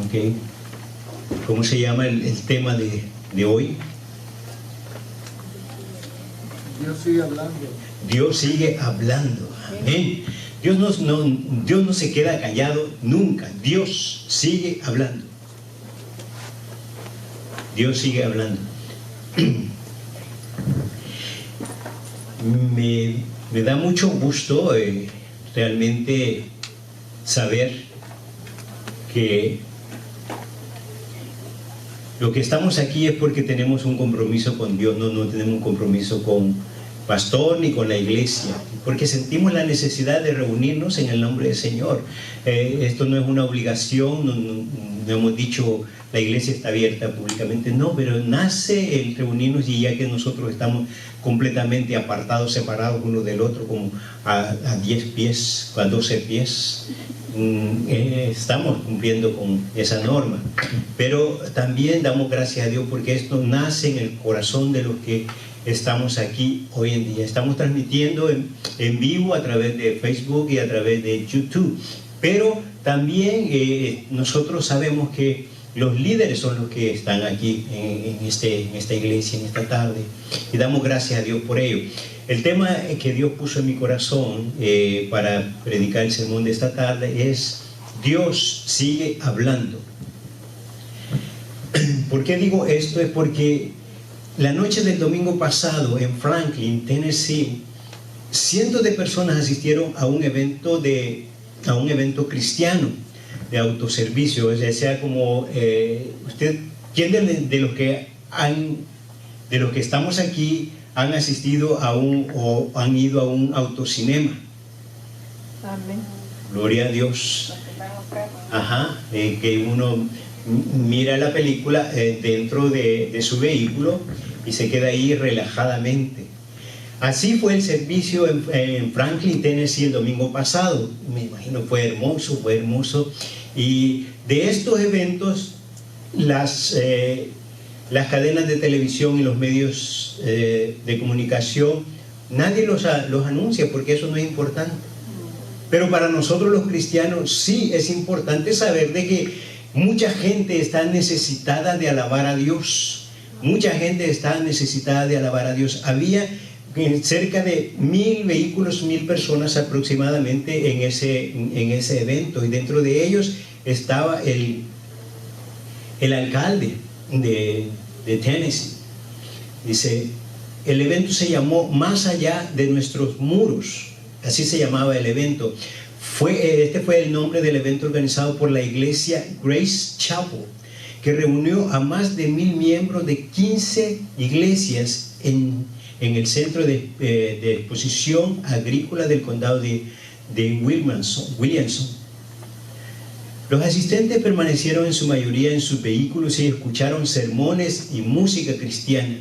Ok. ¿Cómo se llama el tema de hoy? Dios sigue hablando. Dios sigue hablando. Amén. Dios no se queda callado nunca. Dios sigue hablando. Dios sigue hablando. Me da mucho gusto realmente saber que lo que estamos aquí es porque tenemos un compromiso con Dios, no tenemos un compromiso con pastor ni con la iglesia, porque sentimos la necesidad de reunirnos en el nombre del Señor. Esto no es una obligación, no hemos dicho la iglesia está abierta públicamente, no, pero nace el reunirnos, y ya que nosotros estamos completamente apartados, separados uno del otro, como a 10 pies, a 12 pies, estamos cumpliendo con esa norma. Pero también damos gracias a Dios porque esto nace en el corazón de los que estamos aquí hoy en día. Estamos transmitiendo en vivo a través de Facebook y a través de YouTube, pero también nosotros sabemos que los líderes son los que están aquí en esta iglesia, en esta tarde, y damos gracias a Dios por ello. El tema que Dios puso en mi corazón para predicar el sermón de esta tarde es: Dios sigue hablando. ¿Por qué digo esto? Es porque la noche del domingo pasado en Franklin, Tennessee, cientos de personas asistieron a un evento cristiano de autoservicio. O sea, como ¿quién de los que estamos aquí han asistido o han ido a un autocinema? Amén. Gloria a Dios. Ajá, que uno mira la película dentro de su vehículo y se queda ahí relajadamente. Así fue el servicio en Franklin, Tennessee, el domingo pasado. Me imagino fue hermoso. Y de estos eventos, las cadenas de televisión y los medios de comunicación, nadie los anuncia, porque eso no es importante. Pero para nosotros los cristianos sí es importante saber de que mucha gente está necesitada de alabar a Dios. Mucha gente está necesitada de alabar a Dios. Había cerca de 1000 vehículos, 1000 personas aproximadamente en ese evento, y dentro de ellos estaba el alcalde de Tennessee. Dice, el evento se llamó Más allá de nuestros muros, así se llamaba el evento. Este fue el nombre del evento organizado por la iglesia Grace Chapel, que reunió a más de 1000 miembros de 15 iglesias en el centro de exposición agrícola del condado de Williamson. Los asistentes permanecieron en su mayoría en sus vehículos y escucharon sermones y música cristiana.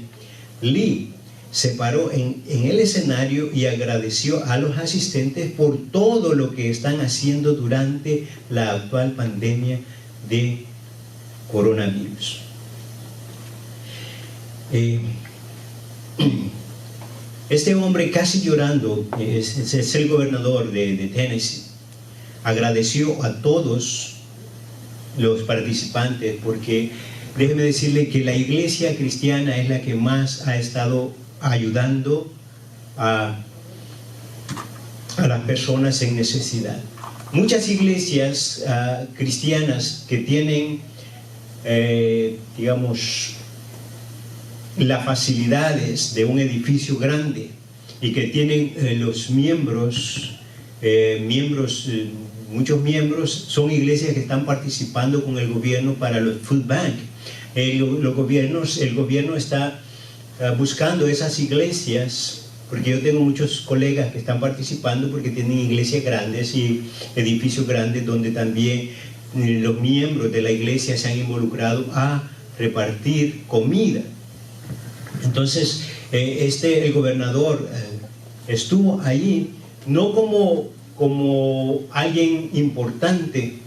Lee se paró en el escenario y agradeció a los asistentes por todo lo que están haciendo durante la actual pandemia de coronavirus. Este hombre, casi llorando, es el gobernador de Tennessee, agradeció a todos los participantes, porque déjeme decirle que la iglesia cristiana es la que más ha estado ayudando a las personas en necesidad. Muchas iglesias cristianas que tienen, digamos, las facilidades de un edificio grande y que tienen los muchos miembros, son iglesias que están participando con el gobierno para los food bank. El gobierno está buscando esas iglesias, porque yo tengo muchos colegas que están participando porque tienen iglesias grandes y edificios grandes donde también los miembros de la iglesia se han involucrado a repartir comida. Entonces el gobernador estuvo allí no como alguien importante,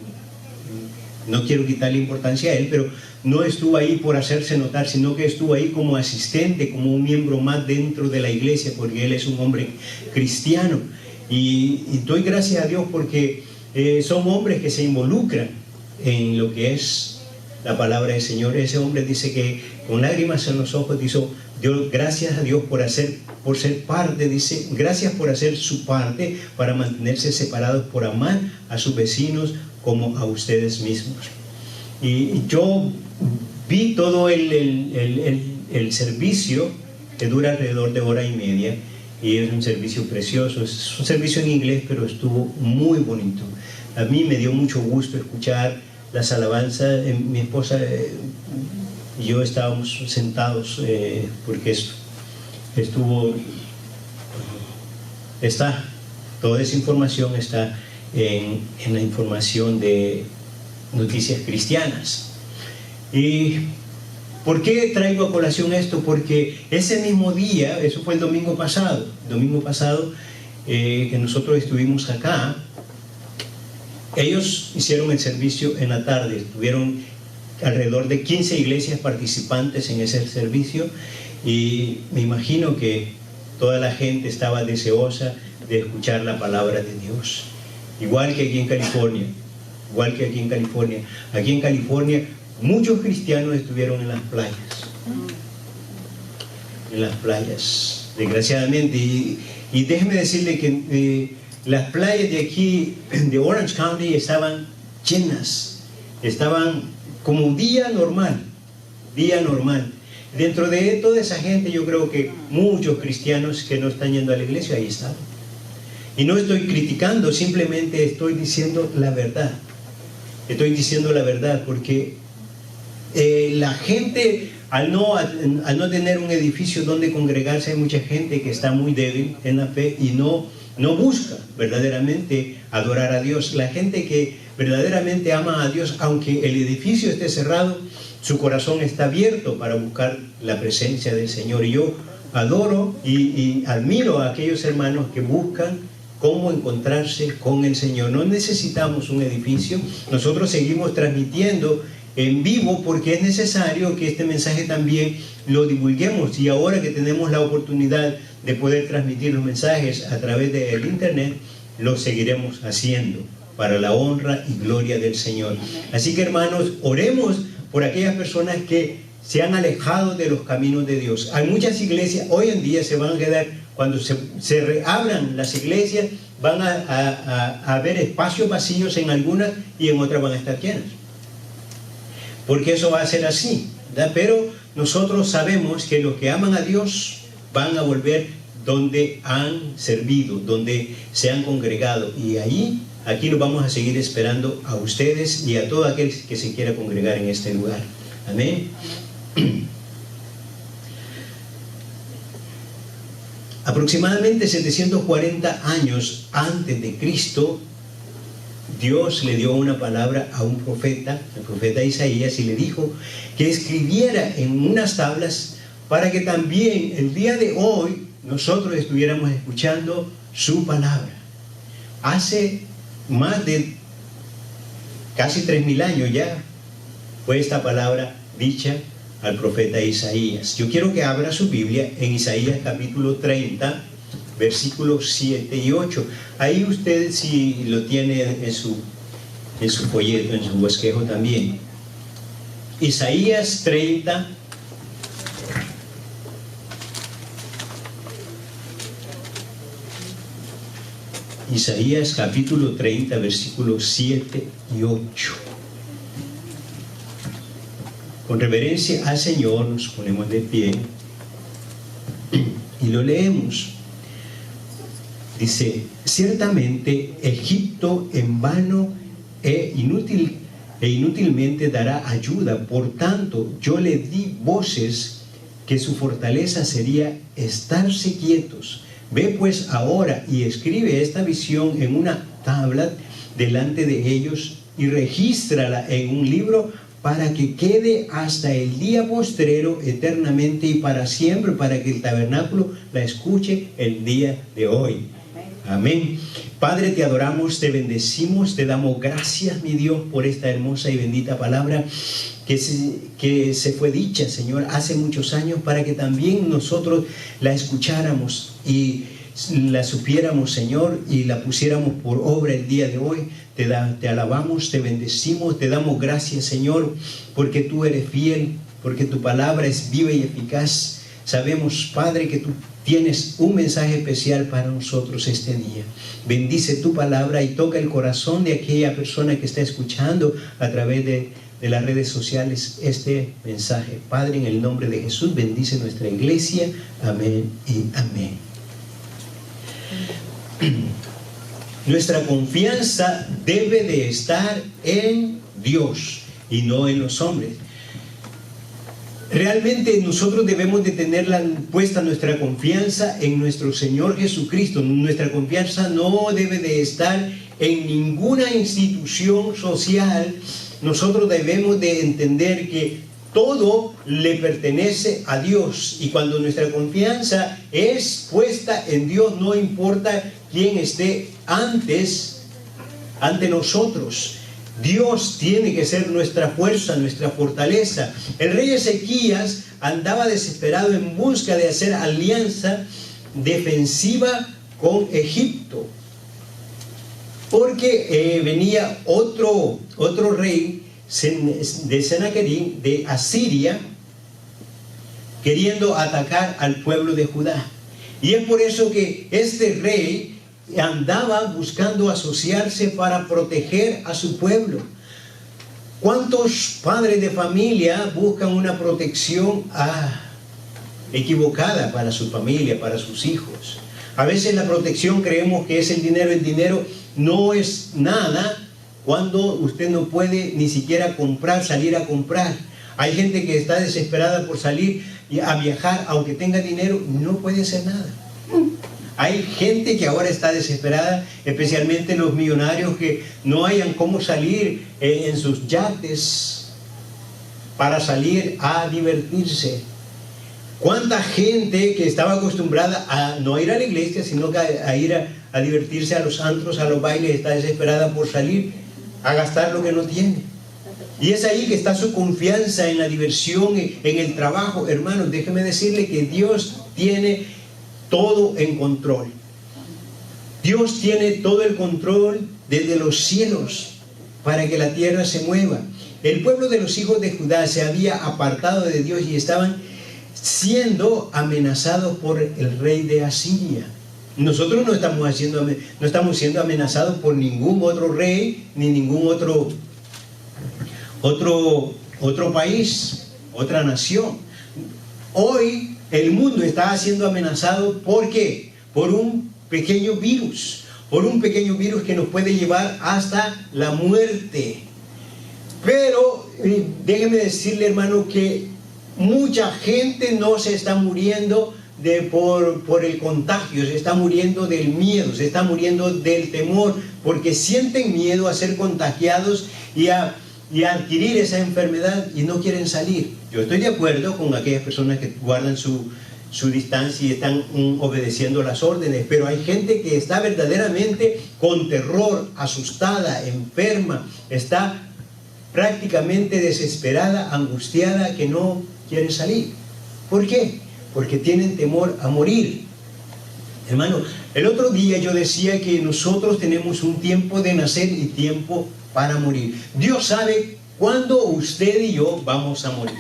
no quiero quitarle importancia a él, pero no estuvo ahí por hacerse notar, sino que estuvo ahí como asistente, como un miembro más dentro de la iglesia, porque él es un hombre cristiano. Y doy gracias a Dios porque son hombres que se involucran en lo que es la palabra del Señor. Ese hombre dice que con lágrimas en los ojos dio gracias a Dios por ser parte, dice, gracias por hacer su parte para mantenerse separados, por amar a sus vecinos como a ustedes mismos. Y yo vi todo el servicio, que dura alrededor de 1:30, y es un servicio precioso. Es un servicio en inglés, pero estuvo muy bonito. A mí me dio mucho gusto escuchar las alabanzas. Mi esposa y yo estábamos sentados porque toda esa información está en la información de Noticias Cristianas. ¿Y por qué traigo a colación esto? Porque ese mismo día, eso fue el domingo pasado que nosotros estuvimos acá, ellos hicieron el servicio en la tarde. Tuvieron alrededor de 15 iglesias participantes en ese servicio, y me imagino que toda la gente estaba deseosa de escuchar la palabra de Dios, igual que aquí en California. Aquí en California muchos cristianos estuvieron en las playas, desgraciadamente, y déjeme decirle que las playas de aquí, de Orange County, estaban llenas, estaban como un día normal. Dentro de toda esa gente, yo creo que muchos cristianos que no están yendo a la iglesia ahí estaban. Y no estoy criticando, simplemente estoy diciendo la verdad. Porque la gente, al no tener un edificio donde congregarse, hay mucha gente que está muy débil en la fe y no busca verdaderamente adorar a Dios. La gente que verdaderamente ama a Dios, aunque el edificio esté cerrado, su corazón está abierto para buscar la presencia del Señor. Y yo adoro y admiro a aquellos hermanos que buscan cómo encontrarse con el Señor. No necesitamos un edificio. Nosotros seguimos transmitiendo en vivo porque es necesario que este mensaje también lo divulguemos, y ahora que tenemos la oportunidad de poder transmitir los mensajes a través del internet, lo seguiremos haciendo para la honra y gloria del Señor. Así que, hermanos, oremos por aquellas personas que se han alejado de los caminos de Dios. Hay muchas iglesias hoy en día se van a quedar, cuando se reabran las iglesias, van a haber espacios vacíos en algunas y en otras van a estar llenas, porque eso va a ser así, ¿verdad? Pero nosotros sabemos que los que aman a Dios van a volver donde han servido, donde se han congregado, y aquí los vamos a seguir esperando a ustedes y a todo aquel que se quiera congregar en este lugar. Amén. Aproximadamente 740 años antes de Cristo, Dios le dio una palabra a un profeta, el profeta Isaías, y le dijo que escribiera en unas tablas para que también el día de hoy nosotros estuviéramos escuchando su palabra. Hace más de casi 3000 años ya fue esta palabra dicha al profeta Isaías. Yo quiero que abra su Biblia en Isaías capítulo 30, versículos 7 y 8. Ahí usted, si lo tiene en su folleto, en su bosquejo también. Isaías 30, Isaías capítulo 30, versículos 7 y 8. Con reverencia al Señor nos ponemos de pie y lo leemos. Dice: ciertamente Egipto en vano inútilmente dará ayuda, por tanto yo le di voces que su fortaleza sería estarse quietos. Ve pues ahora y escribe esta visión en una tabla delante de ellos y regístrala en un libro para que quede hasta el día postrero eternamente y para siempre, para que el tabernáculo la escuche el día de hoy. Amén. Padre, te adoramos, te bendecimos, te damos gracias, mi Dios, por esta hermosa y bendita palabra que se fue dicha, Señor, hace muchos años, para que también nosotros la escucháramos y la supiéramos, Señor, y la pusiéramos por obra el día de hoy. Te alabamos, te bendecimos, te damos gracias, Señor, porque tú eres fiel, porque tu palabra es viva y eficaz. Sabemos, Padre, que tú tienes un mensaje especial para nosotros este día. Bendice tu palabra y toca el corazón de aquella persona que está escuchando a través de las redes sociales este mensaje. Padre, en el nombre de Jesús, bendice nuestra iglesia. Amén y amén. Nuestra confianza debe de estar en Dios y no en los hombres. Realmente nosotros debemos de tener puesta nuestra confianza en nuestro Señor Jesucristo. Nuestra confianza no debe de estar en ninguna institución social. Nosotros debemos de entender que todo le pertenece a Dios, y cuando nuestra confianza es puesta en Dios, no importa quién esté ante nosotros, Dios tiene que ser nuestra fuerza, nuestra fortaleza. El rey Ezequías andaba desesperado en busca de hacer alianza defensiva con Egipto, porque venía otro rey de Senaquerib de Asiria queriendo atacar al pueblo de Judá. Y es por eso que este rey andaba buscando asociarse para proteger a su pueblo. ¿Cuántos padres de familia buscan una protección equivocada para su familia, para sus hijos? A veces la protección creemos que es el dinero. El dinero no es nada cuando usted no puede ni siquiera salir a comprar. Hay gente que está desesperada por salir a viajar, aunque tenga dinero, no puede hacer nada. Hay gente que ahora está desesperada, especialmente los millonarios, que no hayan cómo salir en sus yates para salir a divertirse. ¿Cuánta gente que estaba acostumbrada a no ir a la iglesia, sino que a ir a divertirse a los antros, a los bailes, está desesperada por salir a gastar lo que no tiene? Y es ahí que está su confianza, en la diversión, en el trabajo. Hermanos, déjeme decirle que Dios tiene todo en control. Dios tiene todo el control desde los cielos para que la tierra se mueva. El pueblo de los hijos de Judá se había apartado de Dios y estaban siendo amenazados por el rey de Asiria. Nosotros no estamos siendo amenazados por ningún otro rey ni ningún otro país, otra nación. Hoy el mundo está siendo amenazado, ¿por qué? Por un pequeño virus que nos puede llevar hasta la muerte. Pero déjeme decirle, hermano, que mucha gente no se está muriendo por el contagio, se está muriendo del miedo, se está muriendo del temor, porque sienten miedo a ser contagiados y a adquirir esa enfermedad y no quieren salir. Yo estoy de acuerdo con aquellas personas que guardan su distancia y están obedeciendo las órdenes, pero hay gente que está verdaderamente con terror, asustada, enferma, está prácticamente desesperada, angustiada, que no quiere salir. ¿Por qué? Porque tienen temor a morir. Hermano, el otro día yo decía que nosotros tenemos un tiempo de nacer y tiempo para morir. Dios sabe cuándo usted y yo vamos a morir.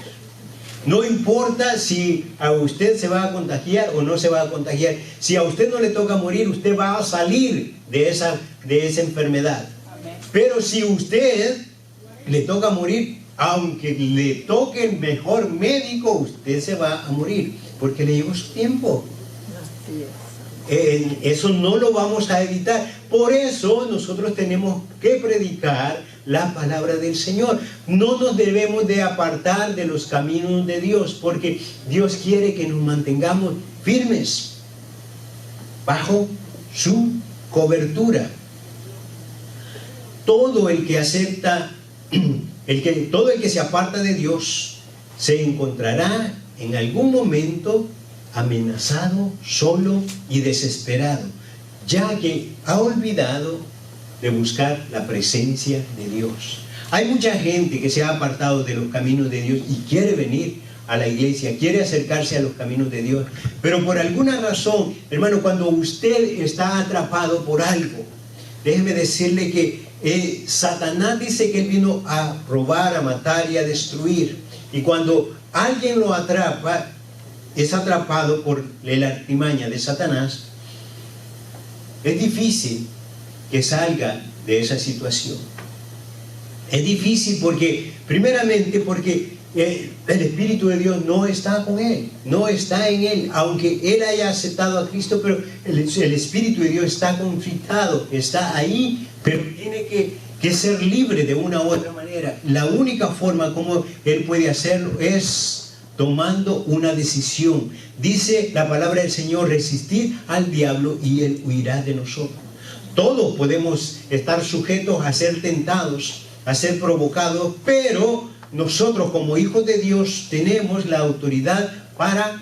No importa si a usted se va a contagiar o no se va a contagiar. Si a usted no le toca morir, usted va a salir de esa enfermedad. Pero si usted le toca morir, aunque le toque el mejor médico, usted se va a morir, porque le llegó su tiempo. Eso no lo vamos a evitar. Por eso nosotros tenemos que predicar la palabra del Señor. No nos debemos de apartar de los caminos de Dios, porque Dios quiere que nos mantengamos firmes bajo su cobertura. Todo el que acepta, todo el que se aparta de Dios se encontrará en algún momento amenazado, solo y desesperado, ya que ha olvidado de buscar la presencia de Dios. Hay mucha gente que se ha apartado de los caminos de Dios y quiere venir a la iglesia, quiere acercarse a los caminos de Dios. Pero por alguna razón, hermano, cuando usted está atrapado por algo, déjeme decirle que Satanás dice que él vino a robar, a matar y a destruir. Y cuando alguien lo atrapa, es atrapado por la artimaña de Satanás, es difícil que salga de esa situación. Es difícil porque, primeramente, porque el Espíritu de Dios no está con él, no está en él, aunque él haya aceptado a Cristo, pero el Espíritu de Dios está conflictado, está ahí, pero tiene que ser libre de una u otra manera. La única forma como él puede hacerlo es tomando una decisión. Dice la palabra del Señor: resistir al diablo y él huirá de nosotros. Todos podemos estar sujetos a ser tentados, a ser provocados, pero nosotros como hijos de Dios tenemos la autoridad para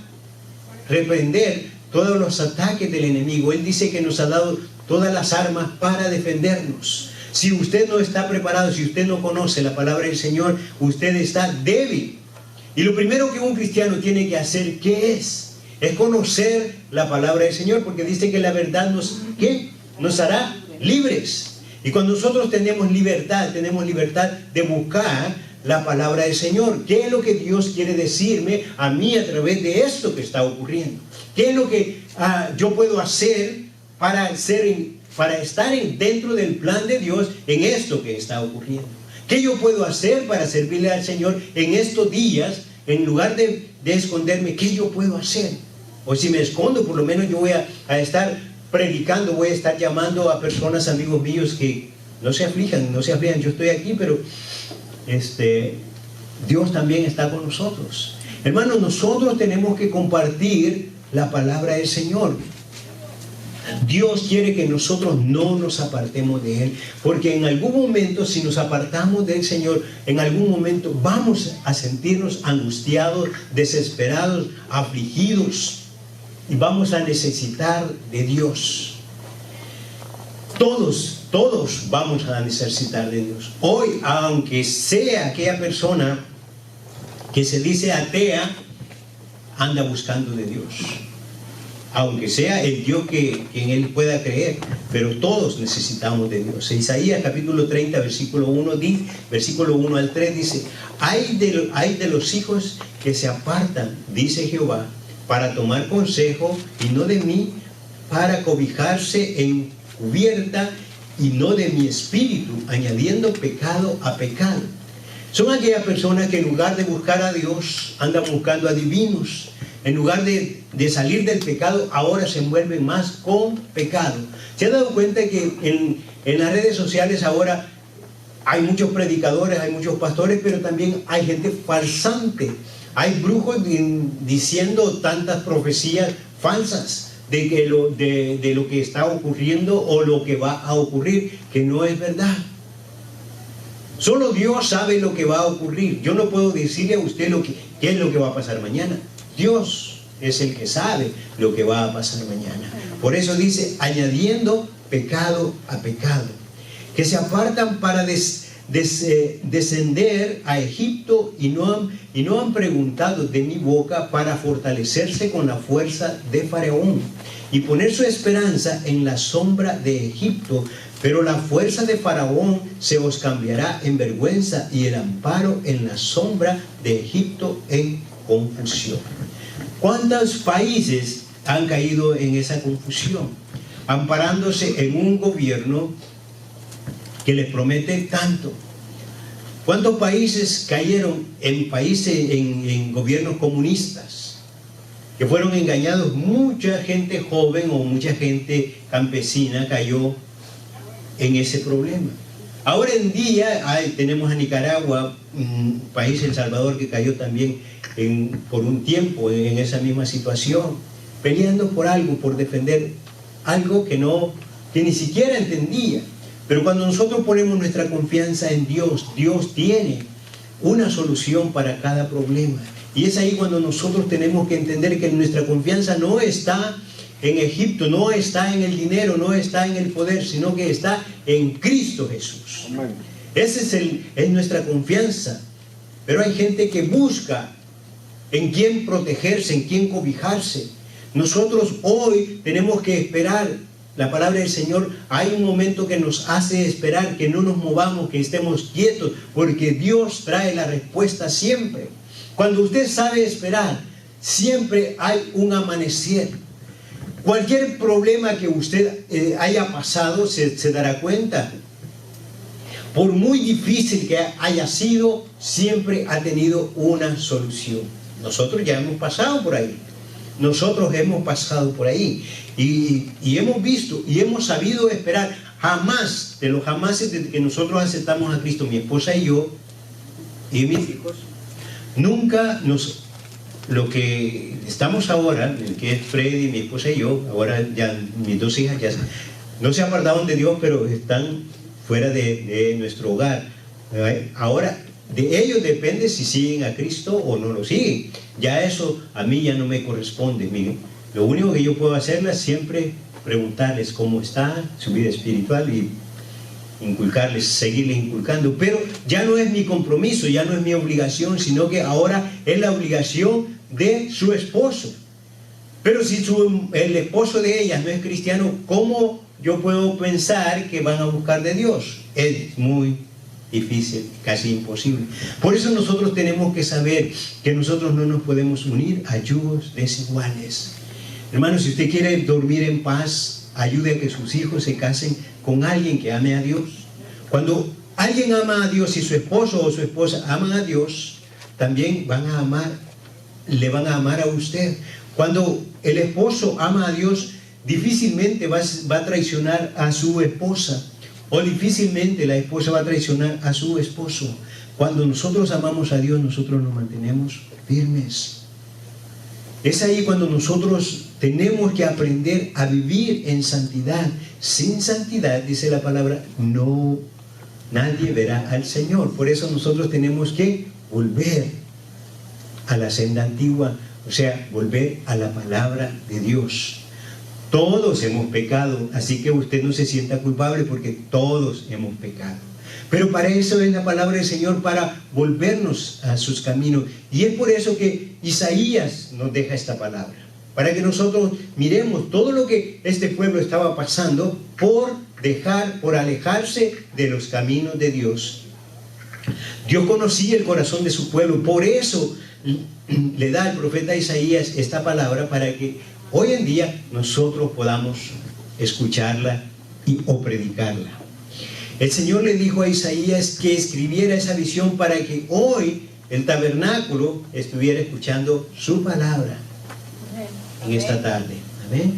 reprender todos los ataques del enemigo. Él dice que nos ha dado todas las armas para defendernos. Si usted no está preparado, si usted no conoce la palabra del Señor, usted está débil. Y lo primero que un cristiano tiene que hacer, ¿qué es? Es conocer la palabra del Señor, porque dice que la verdad nos hará libres. Y cuando nosotros tenemos libertad de buscar la palabra del Señor. ¿Qué es lo que Dios quiere decirme a mí a través de esto que está ocurriendo? ¿Qué es lo que yo puedo hacer para estar dentro del plan de Dios en esto que está ocurriendo? ¿Qué yo puedo hacer para servirle al Señor en estos días? En lugar de esconderme, ¿qué yo puedo hacer? O si me escondo, por lo menos yo voy a estar predicando, voy a estar llamando a personas, amigos míos, que no se aflijan. Yo estoy aquí, pero Dios también está con nosotros. Hermanos, nosotros tenemos que compartir la palabra del Señor. Dios quiere que nosotros no nos apartemos de Él, porque en algún momento, si nos apartamos del Señor, en algún momento vamos a sentirnos angustiados, desesperados, afligidos, y vamos a necesitar de Dios. Todos vamos a necesitar de Dios. Hoy, aunque sea aquella persona que se dice atea, anda buscando de Dios. Aunque sea el Dios que en él pueda creer, pero todos necesitamos de Dios. Isaías capítulo 30, versículo 1 al 3 dice: hay de los hijos que se apartan, dice Jehová, para tomar consejo, y no de mí, para cobijarse en cubierta, y no de mi espíritu, añadiendo pecado a pecado. Son aquellas personas que en lugar de buscar a Dios, andan buscando adivinos. En lugar de salir del pecado, ahora se envuelven más con pecado. ¿Se ha dado cuenta que en las redes sociales ahora hay muchos predicadores, hay muchos pastores, pero también hay gente falsante? Hay brujos diciendo tantas profecías falsas de lo que está ocurriendo o lo que va a ocurrir, que no es verdad. Solo Dios sabe lo que va a ocurrir. Yo no puedo decirle a usted qué es lo que va a pasar mañana. Dios es el que sabe lo que va a pasar mañana. Por eso dice: añadiendo pecado a pecado, que se apartan para descender a Egipto, y no han preguntado de mi boca, para fortalecerse con la fuerza de Faraón y poner su esperanza en la sombra de Egipto. Pero la fuerza de Faraón se os cambiará en vergüenza, y el amparo en la sombra de Egipto en confusión. ¿Cuántos países han caído en esa confusión? Amparándose en un gobierno que les promete tanto. ¿Cuántos países cayeron en gobiernos comunistas? Que fueron engañados. Mucha gente joven o mucha gente campesina cayó en ese problema. Ahora en día tenemos a Nicaragua, un país, El Salvador, que cayó también por un tiempo en esa misma situación, peleando por algo, por defender algo que ni siquiera entendía. Pero cuando nosotros ponemos nuestra confianza en Dios, Dios tiene una solución para cada problema. Y es ahí cuando nosotros tenemos que entender que nuestra confianza no está en Egipto, no está en el dinero, no está en el poder, sino que está en Cristo Jesús. Esa es nuestra confianza. Pero hay gente que busca en quién protegerse, en quién cobijarse. Nosotros hoy tenemos que esperar la palabra del Señor. Hay un momento que nos hace esperar, que no nos movamos, que estemos quietos, porque Dios trae la respuesta siempre. Cuando usted sabe esperar, siempre hay un amanecer. Cualquier problema que usted haya pasado, se dará cuenta. Por muy difícil que haya sido, siempre ha tenido una solución. Nosotros ya hemos pasado por ahí. Nosotros hemos pasado por ahí. Y hemos visto y hemos sabido esperar. Jamás, de los jamases desde que nosotros aceptamos a Cristo, mi esposa y yo, y mis hijos, nunca lo que estamos ahora, que es Freddy, mi esposa y yo, ahora ya mis dos hijas ya no se apartaron de Dios, pero están fuera de nuestro hogar. Ahora de ellos depende si siguen a Cristo o no lo siguen. Ya eso a mí ya no me corresponde. Miren, lo único que yo puedo hacerles es siempre preguntarles cómo está su vida espiritual y inculcarles, seguirles inculcando. Pero ya no es mi compromiso, ya no es mi obligación, sino que ahora es la obligación de su esposo. Pero si el esposo de ellas no es cristiano, ¿cómo yo puedo pensar que van a buscar de Dios? Es muy difícil, casi imposible. Por eso nosotros tenemos que saber que nosotros no nos podemos unir a yugos desiguales. Hermano, si usted quiere dormir en paz, ayude a que sus hijos se casen con alguien que ame a Dios. Cuando alguien ama a Dios y su esposo o su esposa aman a Dios, también le van a amar a usted. Cuando el esposo ama a Dios, difícilmente va a traicionar a su esposa, o difícilmente la esposa va a traicionar a su esposo. Cuando nosotros amamos a Dios, nosotros nos mantenemos firmes. Es ahí cuando nosotros tenemos que aprender a vivir en santidad. Sin santidad, dice la palabra, nadie verá al Señor. Por eso nosotros tenemos que volver a la senda antigua, o sea, volver a la palabra de Dios. Todos hemos pecado, así que usted no se sienta culpable porque todos hemos pecado. Pero para eso es la palabra del Señor, para volvernos a sus caminos. Y es por eso que Isaías nos deja esta palabra, para que nosotros miremos todo lo que este pueblo estaba pasando por alejarse de los caminos de Dios. Dios conocía el corazón de su pueblo, por eso le da al profeta Isaías esta palabra, para que hoy en día nosotros podamos escucharla o predicarla. El Señor le dijo a Isaías que escribiera esa visión para que hoy el tabernáculo estuviera escuchando su palabra en esta tarde. Amén.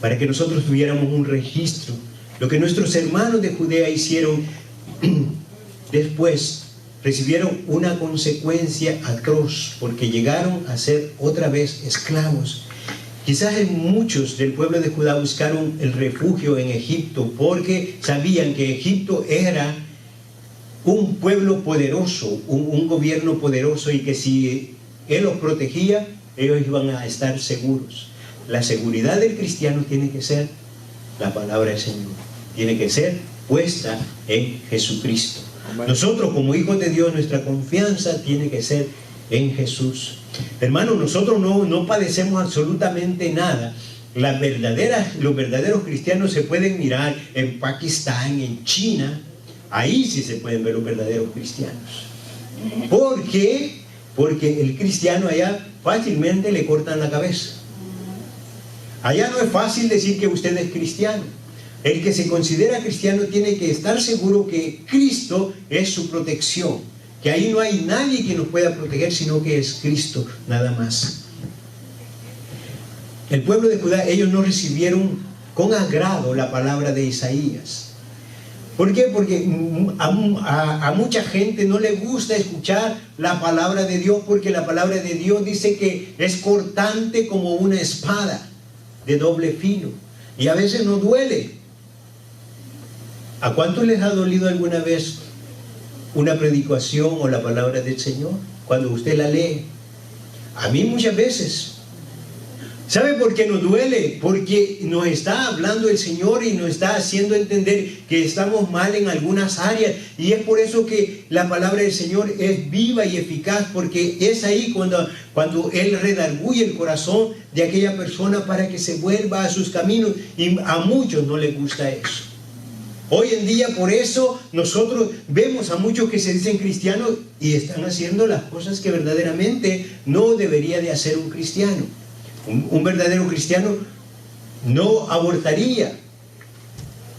Para que nosotros tuviéramos un registro. Lo que nuestros hermanos de Judea hicieron después, recibieron una consecuencia atroz, porque llegaron a ser otra vez esclavos. Quizás muchos del pueblo de Judá buscaron el refugio en Egipto porque sabían que Egipto era un pueblo poderoso, un gobierno poderoso, y que si él los protegía, ellos iban a estar seguros. La seguridad del cristiano tiene que ser la palabra del Señor, tiene que ser puesta en Jesucristo. Nosotros como hijos de Dios, nuestra confianza tiene que ser en Jesús. Hermanos, nosotros no padecemos absolutamente nada. Los verdaderos cristianos se pueden mirar en Pakistán, en China. Ahí sí se pueden ver los verdaderos cristianos. ¿Por qué? Porque el cristiano allá fácilmente le cortan la cabeza. Allá no es fácil decir que usted es cristiano. El que se considera cristiano tiene que estar seguro que Cristo es su protección, que ahí no hay nadie que nos pueda proteger, sino que es Cristo, nada más. El pueblo de Judá, ellos no recibieron con agrado la palabra de Isaías. ¿Por qué? Porque a mucha gente no le gusta escuchar la palabra de Dios, porque la palabra de Dios dice que es cortante como una espada de doble filo, y a veces nos duele. ¿A cuántos les ha dolido alguna vez una predicación o la palabra del Señor cuando usted la lee? A mí muchas veces. ¿Sabe por qué nos duele? Porque nos está hablando el Señor y nos está haciendo entender que estamos mal en algunas áreas. Y es por eso que la palabra del Señor es viva y eficaz, porque es ahí cuando Él redarguye el corazón de aquella persona para que se vuelva a sus caminos. Y a muchos no les gusta eso. Hoy en día, por eso nosotros vemos a muchos que se dicen cristianos y están haciendo las cosas que verdaderamente no debería de hacer un cristiano. Un verdadero cristiano no abortaría,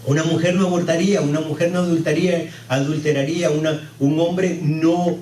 una mujer no abortaría, una mujer no adulteraría, un hombre no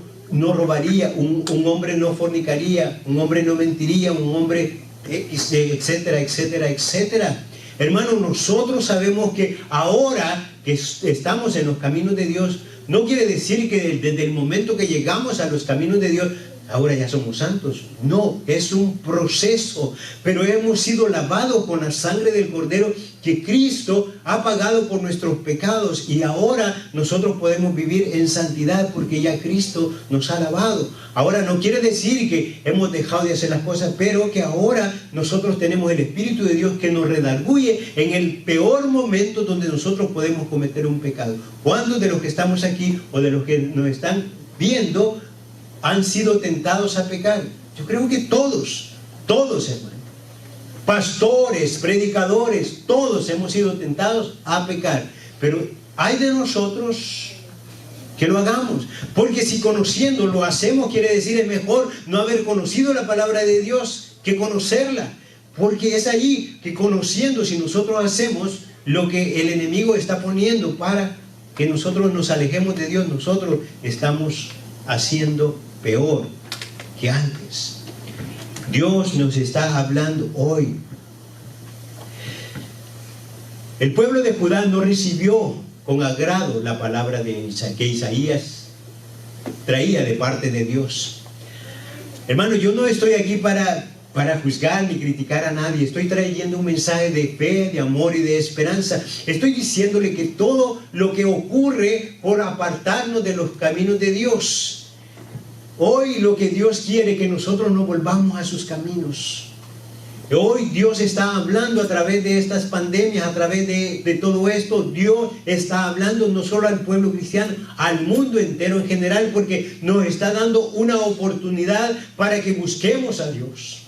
robaría, un hombre no fornicaría, un hombre no mentiría, un hombre, etcétera, etcétera, etcétera. Hermanos, nosotros sabemos que ahora que estamos en los caminos de Dios, no quiere decir que desde el momento que llegamos a los caminos de Dios, ahora ya somos santos. No, es un proceso, pero hemos sido lavados con la sangre del Cordero que Cristo ha pagado por nuestros pecados, y ahora nosotros podemos vivir en santidad porque ya Cristo nos ha lavado. Ahora no quiere decir que hemos dejado de hacer las cosas, pero que ahora nosotros tenemos el Espíritu de Dios que nos redarguye en el peor momento donde nosotros podemos cometer un pecado. ¿Cuántos de los que estamos aquí o de los que nos están viendo han sido tentados a pecar? Yo creo que todos, hermano. Pastores, predicadores, todos hemos sido tentados a pecar. Pero hay de nosotros que lo hagamos. Porque si conociendo lo hacemos, quiere decir es mejor no haber conocido la palabra de Dios que conocerla. Porque es allí que conociendo, si nosotros hacemos lo que el enemigo está poniendo para que nosotros nos alejemos de Dios, nosotros estamos haciendo peor que antes. Dios nos está hablando hoy. El pueblo de Judá no recibió con agrado la palabra que Isaías traía de parte de Dios. Hermano, yo no estoy aquí para juzgar ni criticar a nadie. Estoy trayendo un mensaje de fe, de amor y de esperanza. Estoy diciéndole que todo lo que ocurre por apartarnos de los caminos de Dios, hoy lo que Dios quiere que nosotros nos volvamos a sus caminos. Hoy Dios está hablando a través de estas pandemias, a través de todo esto. Dios está hablando no solo al pueblo cristiano, al mundo entero en general, porque nos está dando una oportunidad para que busquemos a Dios.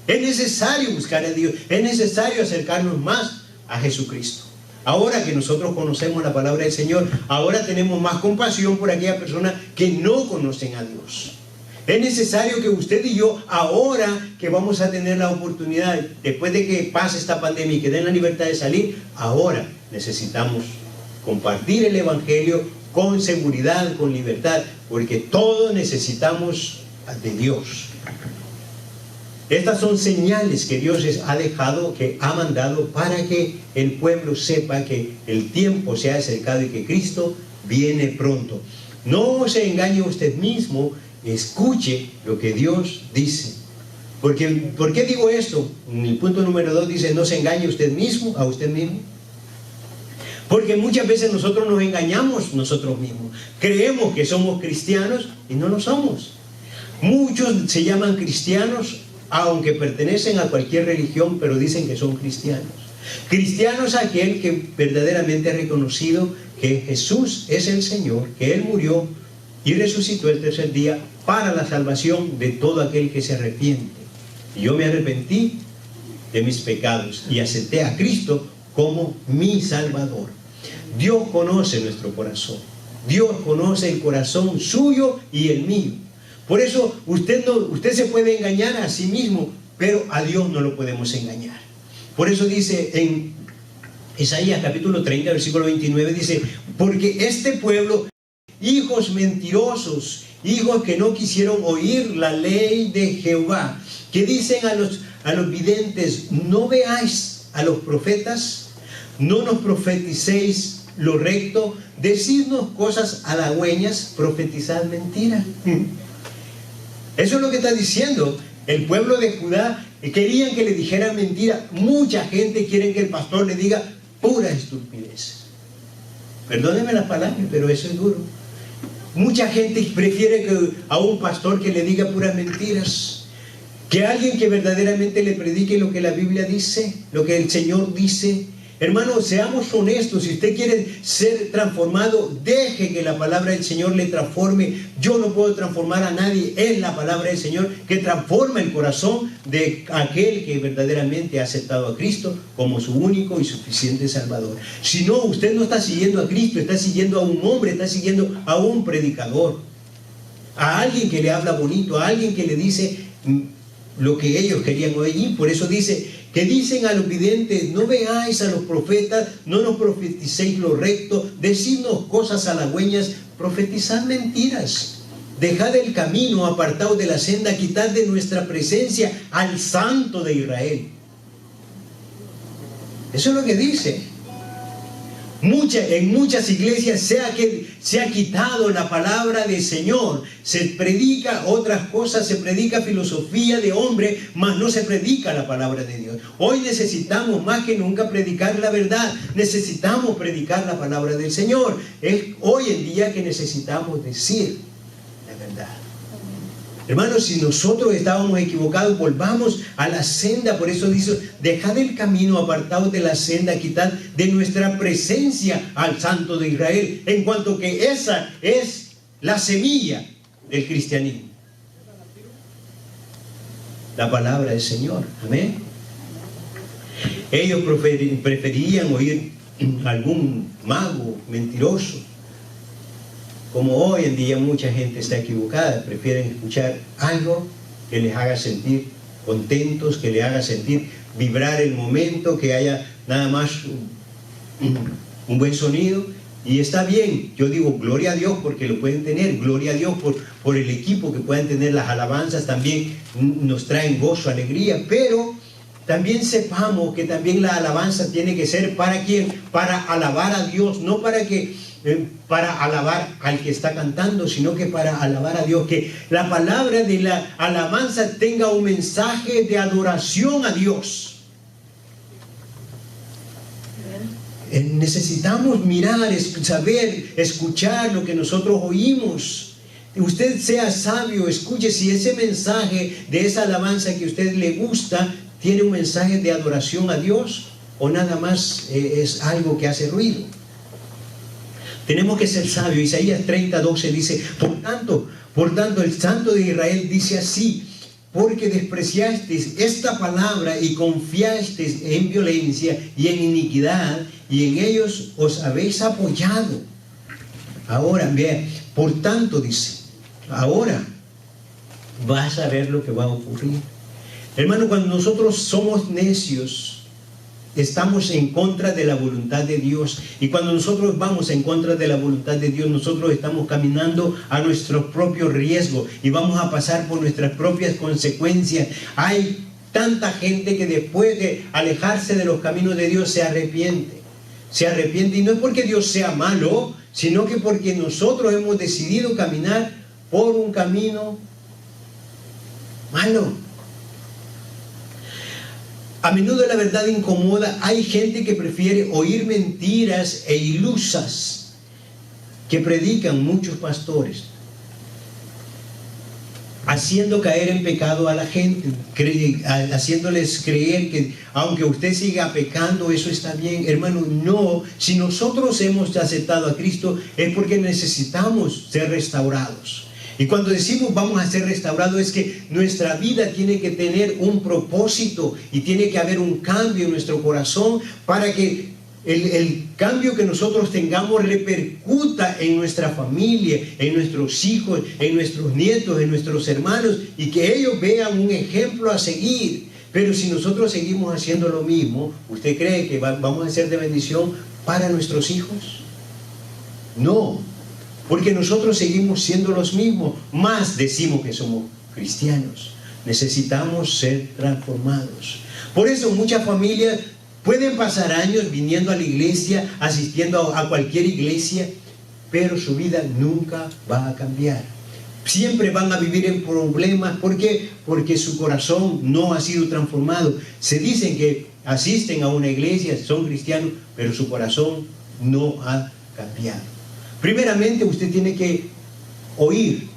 Es necesario buscar a Dios, es necesario acercarnos más a Jesucristo. Ahora que nosotros conocemos la palabra del Señor, ahora tenemos más compasión por aquellas personas que no conocen a Dios. Es necesario que usted y yo, ahora que vamos a tener la oportunidad, después de que pase esta pandemia y que den la libertad de salir, ahora necesitamos compartir el Evangelio con seguridad, con libertad, porque todos necesitamos de Dios. Estas son señales que Dios les ha dejado, que ha mandado para que el pueblo sepa que el tiempo se ha acercado y que Cristo viene pronto. No se engañe usted mismo, escuche lo que Dios dice. ¿Por qué digo esto? En el punto número 2 dice, no se engañe usted mismo, a usted mismo. Porque muchas veces nosotros nos engañamos nosotros mismos. Creemos que somos cristianos y no lo somos. Muchos se llaman cristianos aunque pertenecen a cualquier religión, pero dicen que son cristianos. Cristiano es aquel que verdaderamente ha reconocido que Jesús es el Señor, que Él murió y resucitó el tercer día para la salvación de todo aquel que se arrepiente. Y yo me arrepentí de mis pecados y acepté a Cristo como mi Salvador. Dios conoce nuestro corazón. Dios conoce el corazón suyo y el mío. Por eso usted se puede engañar a sí mismo, pero a Dios no lo podemos engañar. Por eso dice en Isaías capítulo 30, versículo 29, dice, porque este pueblo, hijos mentirosos, hijos que no quisieron oír la ley de Jehová, que dicen a los videntes, no veáis a los profetas, no nos profeticéis lo recto, decidnos cosas halagüeñas, profetizad mentira. Eso es lo que está diciendo el pueblo de Judá. Querían que le dijeran mentira. Mucha gente quiere que el pastor le diga pura estupidez. Perdónenme las palabras, pero eso es duro. Mucha gente prefiere a un pastor que le diga puras mentiras. Que alguien que verdaderamente le predique lo que la Biblia dice, lo que el Señor dice. Hermanos, seamos honestos. Si usted quiere ser transformado, deje que la palabra del Señor le transforme. Yo no puedo transformar a nadie. Es la palabra del Señor que transforma el corazón de aquel que verdaderamente ha aceptado a Cristo como su único y suficiente Salvador. Si no, usted no está siguiendo a Cristo, está siguiendo a un hombre, está siguiendo a un predicador, a alguien que le habla bonito, a alguien que le dice lo que ellos querían oír. Por eso dice que dicen a los videntes: no veáis a los profetas, no nos profeticéis lo recto, decidnos cosas halagüeñas, profetizad mentiras. Dejad el camino, apartaos de la senda, quitad de nuestra presencia al Santo de Israel. Eso es lo que dice. En muchas iglesias se ha quitado la palabra del Señor. Se predica otras cosas, se predica filosofía de hombre, mas no se predica la palabra de Dios. Hoy necesitamos más que nunca predicar la verdad. Necesitamos predicar la palabra del Señor. Es hoy en día que necesitamos decir la verdad. Hermanos, si nosotros estábamos equivocados, volvamos a la senda. Por eso dice: dejad el camino, apartaos de la senda, quitad de nuestra presencia al Santo de Israel. En cuanto que esa es la semilla del cristianismo, la palabra del Señor. Amén. Ellos preferían oír algún mago mentiroso. Como hoy en día mucha gente está equivocada, prefieren escuchar algo que les haga sentir contentos, que les haga sentir vibrar el momento, que haya nada más un buen sonido. Y está bien, yo digo gloria a Dios porque lo pueden tener, gloria a Dios por el equipo que puedan tener. Las alabanzas también nos traen gozo, alegría, pero también sepamos que también la alabanza tiene que ser ¿para quién? Para alabar a Dios, no para alabar al que está cantando, sino que para alabar a Dios. Que la palabra de la alabanza tenga un mensaje de adoración a Dios. Necesitamos mirar, saber, escuchar lo que nosotros oímos. Usted sea sabio, escuche si ese mensaje de esa alabanza que a usted le gusta tiene un mensaje de adoración a Dios o nada más es algo que hace ruido. Tenemos que ser sabios. Isaías 30:12 dice: por tanto el Santo de Israel dice así: porque despreciasteis esta palabra y confiasteis en violencia y en iniquidad, y en ellos os habéis apoyado. Ahora, vea, por tanto dice, ahora vas a ver lo que va a ocurrir. Hermano, cuando nosotros somos necios, estamos en contra de la voluntad de Dios. Y cuando nosotros vamos en contra de la voluntad de Dios, nosotros estamos caminando a nuestro propio riesgo y vamos a pasar por nuestras propias consecuencias. Hay tanta gente que después de alejarse de los caminos de Dios se arrepiente. Y no es porque Dios sea malo, sino que porque nosotros hemos decidido caminar por un camino malo. A menudo la verdad incomoda. Hay gente que prefiere oír mentiras e ilusas que predican muchos pastores, haciendo caer en pecado a la gente, haciéndoles creer que aunque usted siga pecando, eso está bien. Hermano, no. Si nosotros hemos aceptado a Cristo es porque necesitamos ser restaurados. Y cuando decimos vamos a ser restaurados, es que nuestra vida tiene que tener un propósito y tiene que haber un cambio en nuestro corazón para que el cambio que nosotros tengamos repercuta en nuestra familia, en nuestros hijos, en nuestros nietos, en nuestros hermanos, y que ellos vean un ejemplo a seguir. Pero si nosotros seguimos haciendo lo mismo, ¿usted cree que vamos a ser de bendición para nuestros hijos? No. Porque nosotros seguimos siendo los mismos, más decimos que somos cristianos. Necesitamos ser transformados. Por eso muchas familias pueden pasar años viniendo a la iglesia, asistiendo a cualquier iglesia, pero su vida nunca va a cambiar. Siempre van a vivir en problemas. ¿Por qué? Porque su corazón no ha sido transformado. Se dicen que asisten a una iglesia, son cristianos, pero su corazón no ha cambiado. Primeramente usted tiene que oír.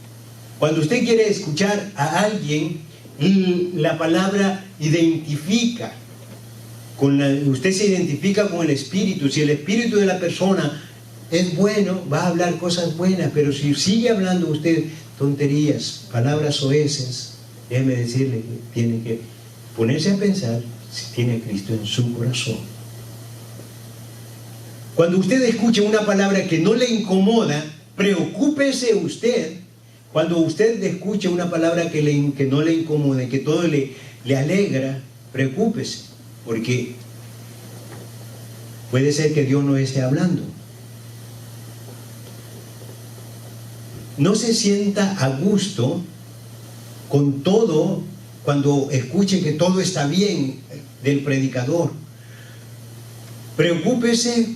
Cuando usted quiere escuchar a alguien, la palabra identifica. Usted se identifica con el espíritu. Si el espíritu de la persona es bueno, va a hablar cosas buenas, pero si sigue hablando usted tonterías, palabras soeces, déjeme decirle que tiene que ponerse a pensar si tiene a Cristo en su corazón. Cuando usted escuche una palabra que no le incomoda, preocúpese usted. Cuando usted escuche una palabra que no le incomoda, que todo le alegra, preocúpese, porque puede ser que Dios no esté hablando. No se sienta a gusto con todo cuando escuche que todo está bien del predicador. Preocúpese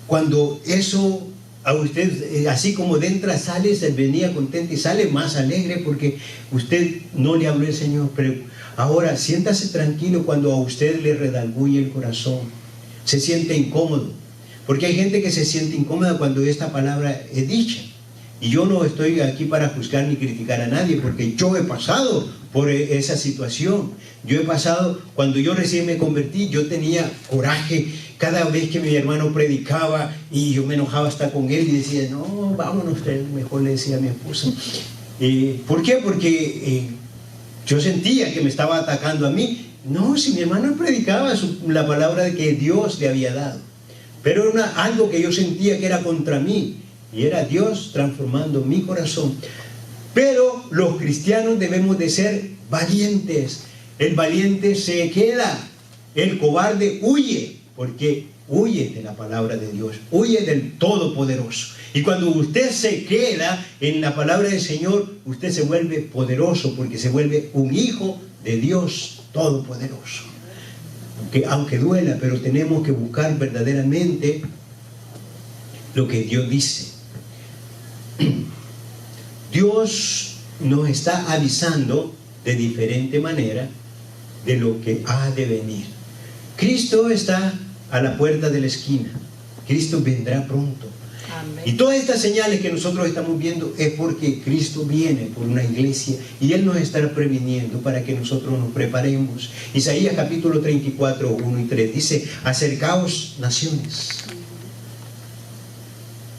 cuando eso a usted, así como de entra sale, se venía contento y sale más alegre porque usted no le habló el Señor. Pero ahora siéntase tranquilo cuando a usted le redarguye el corazón, se siente incómodo, porque hay gente que se siente incómoda cuando esta palabra es dicha. Y yo no estoy aquí para juzgar ni criticar a nadie, porque yo he pasado por esa situación. Yo he pasado, cuando yo recién me convertí, yo tenía coraje cada vez que mi hermano predicaba y yo me enojaba hasta con él y decía, no, vámonos, mejor le decía a mi esposa. ¿Por qué? Porque yo sentía que me estaba atacando a mí. No, si mi hermano predicaba la palabra que Dios le había dado, pero era algo que yo sentía que era contra mí. Y era Dios transformando mi corazón. Pero los cristianos debemos de ser valientes. El valiente se queda, el cobarde huye, porque huye de la palabra de Dios, huye del Todopoderoso. Y cuando usted se queda en la palabra del Señor, usted se vuelve poderoso, porque se vuelve un hijo de Dios Todopoderoso. Aunque duela, pero tenemos que buscar verdaderamente lo que Dios dice. Dios nos está avisando de diferente manera de lo que ha de venir. Cristo está a la puerta de la esquina. Cristo vendrá pronto. Amén. Y todas estas señales que nosotros estamos viendo es porque Cristo viene por una iglesia y Él nos está previniendo para que nosotros nos preparemos. Isaías capítulo 34, 1 y 3 dice: acercaos naciones.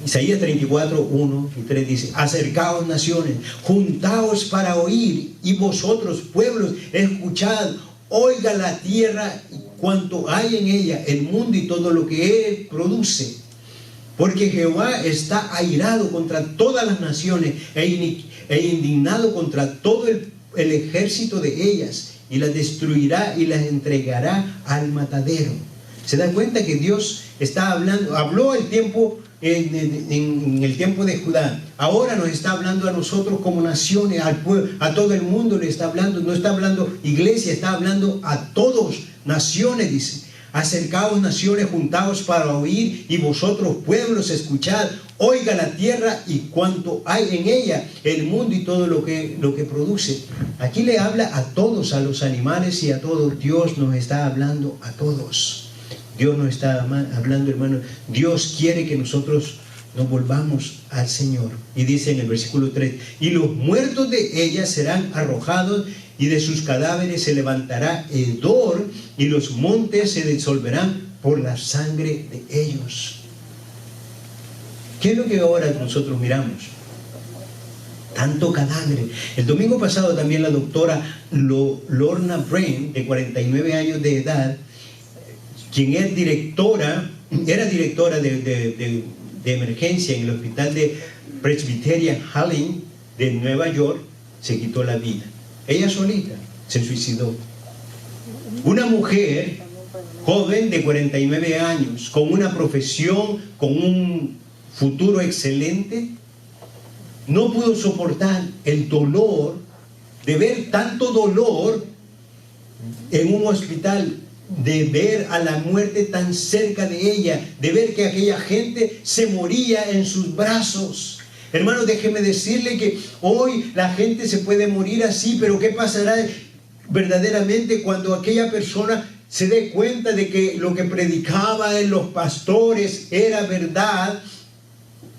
Isaías 34, 1 y 3 dice: acercaos naciones, juntaos para oír, y vosotros pueblos, escuchad, oiga la tierra y cuanto hay en ella, el mundo y todo lo que él produce. Porque Jehová está airado contra todas las naciones e indignado contra todo el ejército de ellas, y las destruirá y las entregará al matadero. ¿Se dan cuenta que Dios está hablando? Habló el tiempo en el tiempo de Judá. Ahora nos está hablando a nosotros como naciones, al pueblo, a todo el mundo le está hablando. No está hablando iglesia, está hablando a todos, naciones, dice: acercaos naciones, juntaos para oír, y vosotros pueblos, escuchad, oiga la tierra y cuanto hay en ella, el mundo y todo lo que produce. Aquí le habla a todos, a los animales y a todos. Dios nos está hablando a todos. Dios nos está hablando, hermano. Dios quiere que nosotros nos volvamos al Señor. Y dice en el versículo 3: y los muertos de ella serán arrojados, y de sus cadáveres se levantará hedor, y los montes se disolverán por la sangre de ellos. ¿Qué es lo que ahora nosotros miramos? Tanto cadáver. El domingo pasado también la doctora Lorna Brain, de 49 años de edad, quien era directora de emergencia en el hospital de Presbyterian Halling de Nueva York, se quitó la vida. Ella solita se suicidó. Una mujer joven de 49 años, con una profesión, con un futuro excelente, no pudo soportar el dolor de ver tanto dolor en un hospital, de ver a la muerte tan cerca de ella, de ver que aquella gente se moría en sus brazos. Hermano, déjeme decirle que hoy la gente se puede morir así, pero ¿qué pasará verdaderamente cuando aquella persona se dé cuenta de que lo que predicaban los pastores era verdad?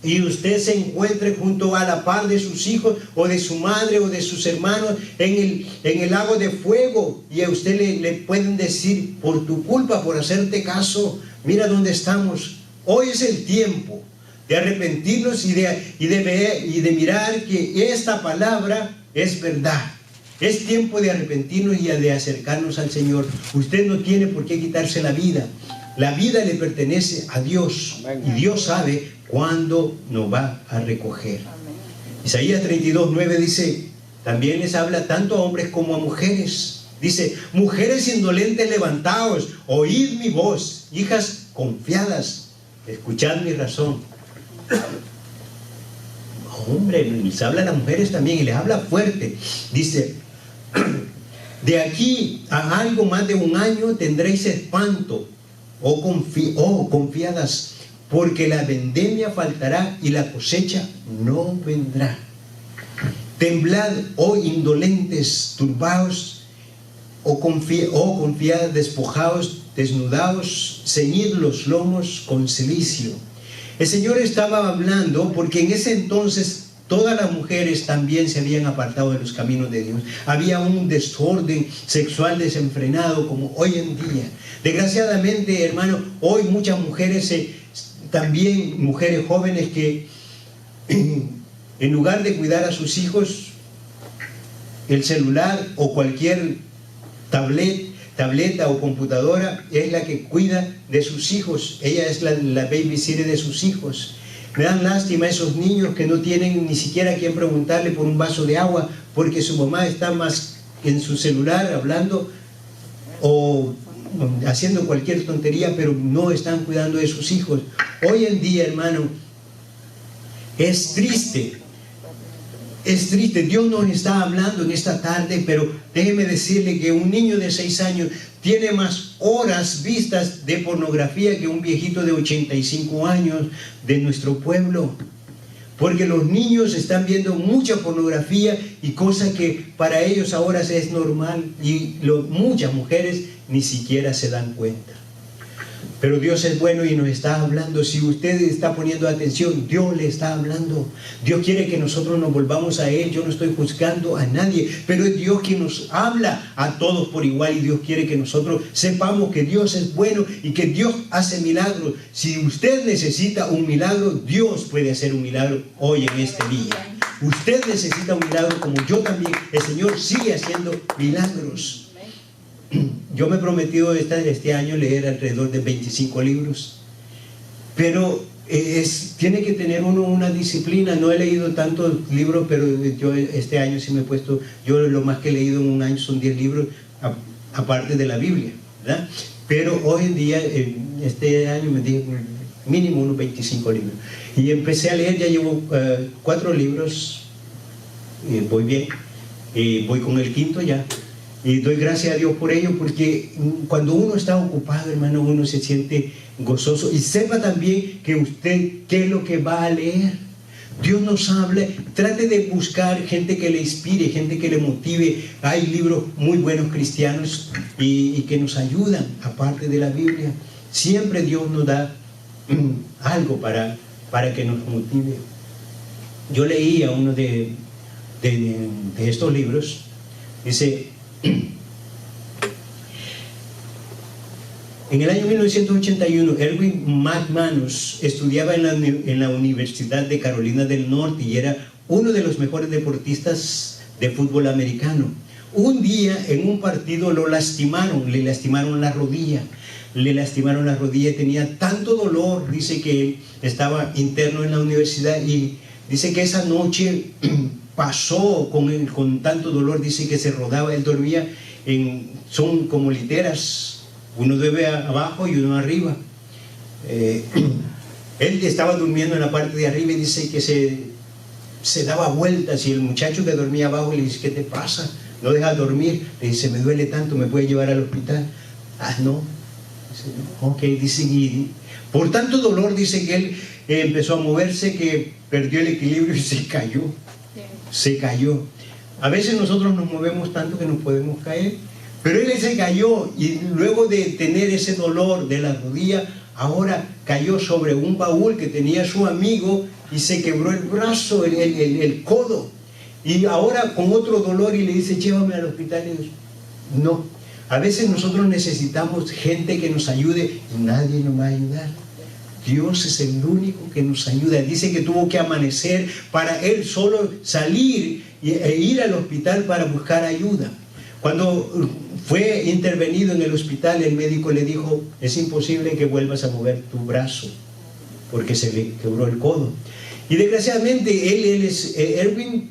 y usted se encuentre junto a la par de sus hijos o de su madre o de sus hermanos en el lago de fuego, y a usted le pueden decir: por tu culpa, por hacerte caso, mira dónde estamos. Hoy es el tiempo de arrepentirnos y de mirar que esta palabra es verdad. Es tiempo de arrepentirnos y de acercarnos al Señor. Usted no tiene por qué quitarse la vida. La vida le pertenece a Dios, y Dios sabe cuándo nos va a recoger. Isaías 32:9 dice, también les habla tanto a hombres como a mujeres. Dice: mujeres indolentes, levantaos, oíd mi voz, hijas confiadas, escuchad mi razón. Hombre, les habla a las mujeres también, y les habla fuerte. Dice: de aquí a algo más de un año tendréis espanto, confiadas, porque la vendimia faltará y la cosecha no vendrá. Temblad, oh indolentes, turbaos, confiadas, despojaos, desnudaos, ceñid los lomos con cilicio. El Señor estaba hablando porque en ese entonces todas las mujeres también se habían apartado de los caminos de Dios. Había un desorden sexual desenfrenado como hoy en día. Desgraciadamente, hermano, hoy muchas mujeres, también mujeres jóvenes, que en lugar de cuidar a sus hijos, el celular o cualquier tableta o computadora es la que cuida de sus hijos. Ella es la babysitter de sus hijos. Me dan lástima a esos niños que no tienen ni siquiera a quien preguntarle por un vaso de agua, porque su mamá está más en su celular hablando o haciendo cualquier tontería, pero no están cuidando de sus hijos. Hoy en día, hermano, es triste. Es triste. Dios nos está hablando en esta tarde, pero déjeme decirle que un niño de 6 años tiene más horas vistas de pornografía que un viejito de 85 años de nuestro pueblo. Porque los niños están viendo mucha pornografía y cosa que para ellos ahora es normal, y muchas mujeres ni siquiera se dan cuenta. Pero Dios es bueno y nos está hablando. Si usted está poniendo atención, Dios le está hablando. Dios quiere que nosotros nos volvamos a Él. Yo no estoy juzgando a nadie, pero es Dios quien nos habla a todos por igual, y Dios quiere que nosotros sepamos que Dios es bueno y que Dios hace milagros. Si usted necesita un milagro, Dios puede hacer un milagro hoy en este día. Usted necesita un milagro como yo también. El Señor sigue haciendo milagros. Yo me he prometido este año leer alrededor de 25 libros, pero tiene que tener uno una disciplina. No he leído tantos libros, pero yo este año sí me he puesto, yo lo más que he leído en un año son 10 libros, aparte de la Biblia, ¿verdad? Pero hoy en día, este año me dije mínimo unos 25 libros, y empecé a leer. Ya llevo 4 libros, voy bien, voy con el 5º ya. Y doy gracias a Dios por ello, porque cuando uno está ocupado, hermano, uno se siente gozoso. Y sepa también que usted, ¿qué es lo que va a leer? Dios nos habla. Trate de buscar gente que le inspire, gente que le motive. Hay libros muy buenos cristianos y que nos ayudan, aparte de la Biblia. Siempre Dios nos da algo para que nos motive. Yo leía uno de estos libros. Dice: en el año 1981, Erwin McManus estudiaba en la Universidad de Carolina del Norte y era uno de los mejores deportistas de fútbol americano. Un día en un partido le lastimaron la rodilla. Tenía tanto dolor, dice que él estaba interno en la universidad, y dice que esa noche pasó con tanto dolor. Dice que se rodaba. Él dormía son como literas, uno duerme abajo y uno arriba. Él estaba durmiendo en la parte de arriba, y dice que se daba vueltas, y el muchacho que dormía abajo le dice: ¿qué te pasa? ¿No dejas dormir? Le dice: me duele tanto, ¿me puedes llevar al hospital? No. Dice: no. Ok, dice, y por tanto dolor, dice que él empezó a moverse, que perdió el equilibrio y se cayó. Se cayó. A veces nosotros nos movemos tanto que nos podemos caer, pero él se cayó, y luego de tener ese dolor de la rodilla, ahora cayó sobre un baúl que tenía su amigo y se quebró el brazo, el codo. Y ahora con otro dolor y le dice, llévame al hospital. Y dice, no. A veces nosotros necesitamos gente que nos ayude y nadie nos va a ayudar. Dios es el único que nos ayuda. Dice que tuvo que amanecer para él solo salir e ir al hospital para buscar ayuda. Cuando fue intervenido en el hospital, el médico le dijo, es imposible que vuelvas a mover tu brazo porque se le quebró el codo. Y desgraciadamente él es Erwin.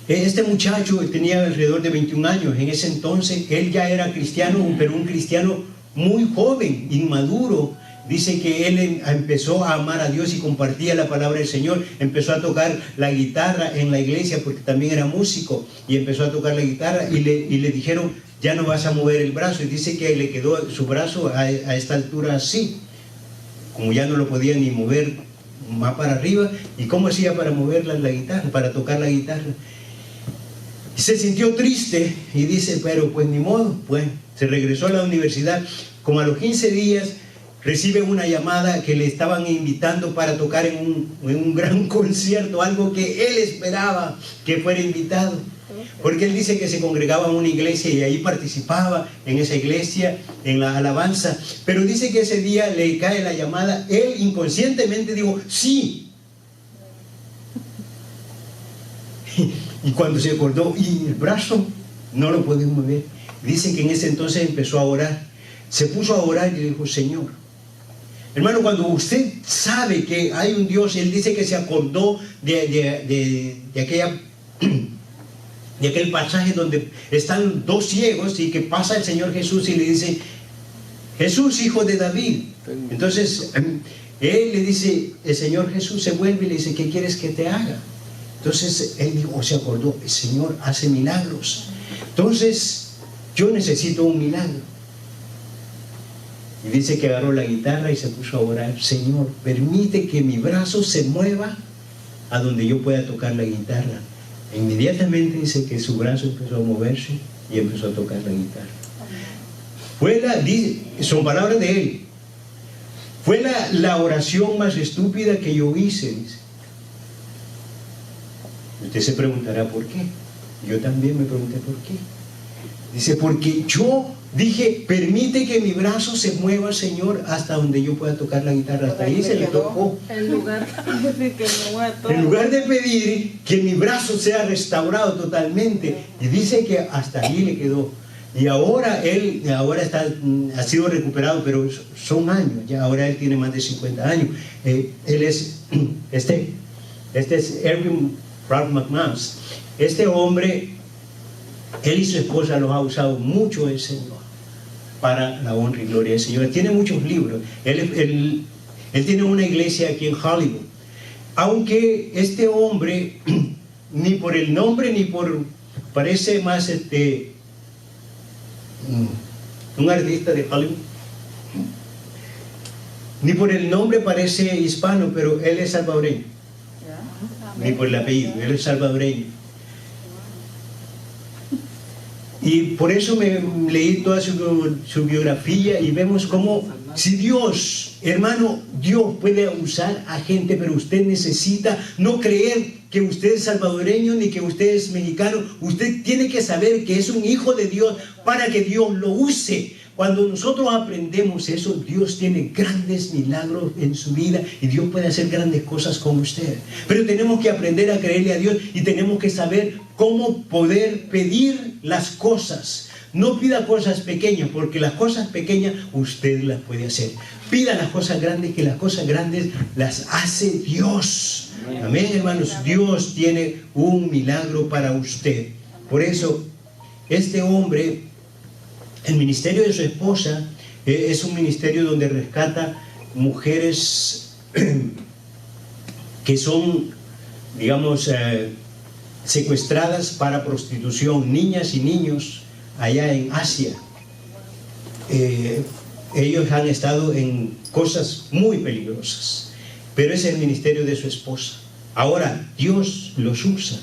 Este muchacho tenía alrededor de 21 años. En ese entonces él ya era cristiano, pero un cristiano muy joven, inmaduro. Dice que él empezó a amar a Dios y compartía la palabra del Señor. Empezó a tocar la guitarra en la iglesia porque también era músico. Y empezó a tocar la guitarra y le dijeron, ya no vas a mover el brazo. Y dice que le quedó su brazo a esta altura así. Como ya no lo podía ni mover más para arriba. ¿Y cómo hacía para mover la guitarra, para tocar la guitarra? Y se sintió triste y dice, pero pues ni modo. Pues se regresó a la universidad. Como a los 15 días... recibe una llamada que le estaban invitando para tocar en un gran concierto, algo que él esperaba que fuera invitado. Porque él dice que se congregaba en una iglesia y ahí participaba en esa iglesia, en la alabanza. Pero dice que ese día le cae la llamada, él inconscientemente dijo, sí. Y cuando se acordó, y el brazo no lo podía mover. Dice que en ese entonces empezó a orar. Se puso a orar y dijo, Señor, hermano, cuando usted sabe que hay un Dios, él dice que se acordó de aquel pasaje donde están dos ciegos y que pasa el Señor Jesús y le dice, Jesús, hijo de David. Entonces, él le dice, el Señor Jesús se vuelve y le dice, ¿qué quieres que te haga? Entonces, él dijo, se acordó, el Señor hace milagros. Entonces, yo necesito un milagro. Y dice que agarró la guitarra y se puso a orar, Señor, permite que mi brazo se mueva a donde yo pueda tocar la guitarra. E inmediatamente dice que su brazo empezó a moverse y empezó a tocar la guitarra. Son palabras de él. Fue la oración más estúpida que yo hice, dice. Usted se preguntará por qué. Yo también me pregunté por qué. Dice, porque yo dije, permite que mi brazo se mueva, Señor, hasta donde yo pueda tocar la guitarra. Hasta ahí se le tocó. En lugar de pedir que mi brazo sea restaurado totalmente. Y dice que hasta ahí le quedó. Y ahora él ha sido recuperado, pero son años. Ya ahora él tiene más de 50 años. Él es, este es Erwin Ralph McManus. Este hombre, él y su esposa los ha usado mucho el Señor para la honra y gloria del Señor. Tiene muchos libros. Él tiene una iglesia aquí en Hollywood. Aunque este hombre, ni por el nombre, ni por... parece más un artista de Hollywood. Ni por el nombre parece hispano, pero él es salvadoreño. Ni por el apellido, él es salvadoreño. Y por eso me leí toda su biografía y vemos cómo, si Dios, hermano, Dios puede usar a gente, pero usted necesita no creer que usted es salvadoreño ni que usted es mexicano. Usted tiene que saber que es un hijo de Dios para que Dios lo use. Cuando nosotros aprendemos eso, Dios tiene grandes milagros en su vida y Dios puede hacer grandes cosas con usted. Pero tenemos que aprender a creerle a Dios y tenemos que saber cómo poder pedir las cosas. No pida cosas pequeñas, porque las cosas pequeñas usted las puede hacer. Pida las cosas grandes, que las cosas grandes las hace Dios. Amén, hermanos. Dios tiene un milagro para usted. Por eso, este hombre, el ministerio de su esposa es un ministerio donde rescata mujeres que son, digamos, secuestradas para prostitución, niñas y niños allá en Asia. Ellos han estado en cosas muy peligrosas, pero es el ministerio de su esposa. Ahora Dios los usa